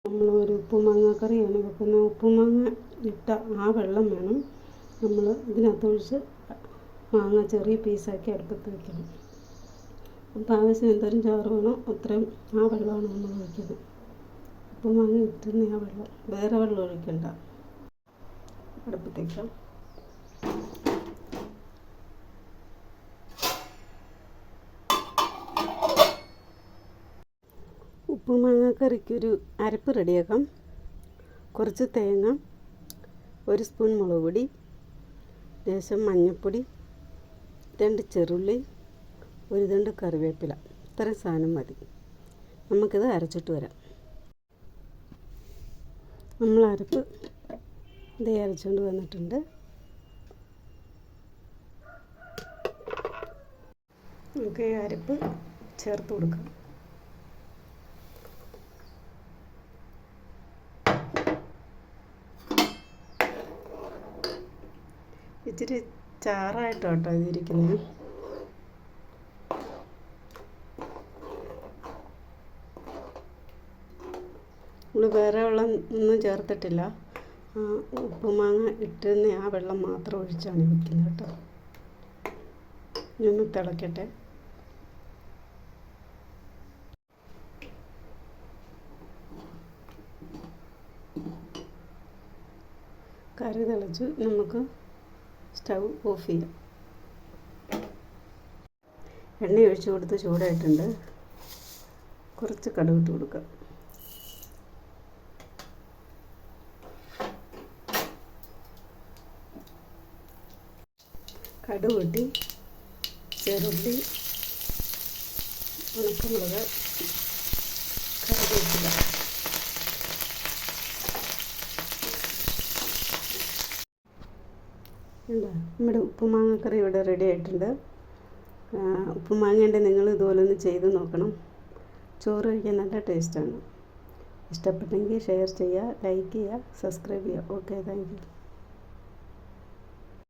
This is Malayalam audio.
നമ്മളൊരു ഉപ്പുമാങ്ങ കറിയാണ് വെക്കുന്നത്. ഉപ്പുമാങ്ങ ഇട്ട ആ വെള്ളം വേണം നമ്മൾ ഇതിനകത്തൊഴിച്ച് മാങ്ങ ചെറിയ പീസാക്കി അടുപ്പത്ത് വയ്ക്കണം. അപ്പോൾ ആവശ്യം എന്തോരം ചോറ് വേണോ അത്രയും ആ വെള്ളമാണ് നമ്മൾ ഒഴിക്കുന്നത്. ഉപ്പുമാങ്ങ ഇട്ടുന്ന ആ വെള്ളം, വേറെ വെള്ളം ഒഴിക്കണ്ട. അടുപ്പത്തേക്കാം. ഉപ്പുമാങ്ങ കറിക്കൊരു അരപ്പ് റെഡിയാക്കാം. കുറച്ച് തേങ്ങ, 1 സ്പൂൺ മുളക് പൊടി, ലേശം മഞ്ഞൾപ്പൊടി, 2 ചെറുള്ളി, 1 തണ്ട് കറിവേപ്പില. ഇത്രയും സാധനം മതി. നമുക്കിത് അരച്ചിട്ട് വരാം. നമ്മൾ അരപ്പ് ഇതേ അരച്ചുകൊണ്ട് വന്നിട്ടുണ്ട്. നമുക്ക് ഈ അരപ്പ് ചേർത്ത് കൊടുക്കാം. ഇച്ചിരി ചാറായിട്ടോ ഇതിരിക്കുന്നത്. നമ്മൾ വേറെ വെള്ളം ഒന്നും ചേർത്തിട്ടില്ല. ഉപ്പുമാങ്ങ ഇട്ടുന്ന ആ വെള്ളം മാത്രം ഒഴിച്ചാണ് വയ്ക്കുന്നത് കേട്ടോ. ഇനി തിളക്കട്ടെ. കറി തിളച്ചു. നമുക്ക് സ്റ്റൗ ഓഫ് ചെയ്യാം. എണ്ണ ഒഴിച്ച് കൊടുത്ത് ചൂടായിട്ടുണ്ട്. കുറച്ച് കടുക് ഇട്ട് കൊടുക്കാം. കടുക് കൂട്ടി, ചെറുള്ളി, ഉണക്കമുളക്, കറിവേപ്പില. നമ്മുടെ ഉപ്പുമാങ്ങക്കറി ഇവിടെ റെഡി ആയിട്ടുണ്ട്. ഉപ്പുമാങ്ങേൻ്റെ നിങ്ങൾ ഇതുപോലെ ഒന്ന് ചെയ്ത് നോക്കണം. ചോറ് കഴിക്കാൻ നല്ല ടേസ്റ്റാണ്. ഇഷ്ടപ്പെട്ടെങ്കിൽ ഷെയർ ചെയ്യുക, ലൈക്ക് ചെയ്യുക, സബ്സ്ക്രൈബ് ചെയ്യുക. Okay, thank you.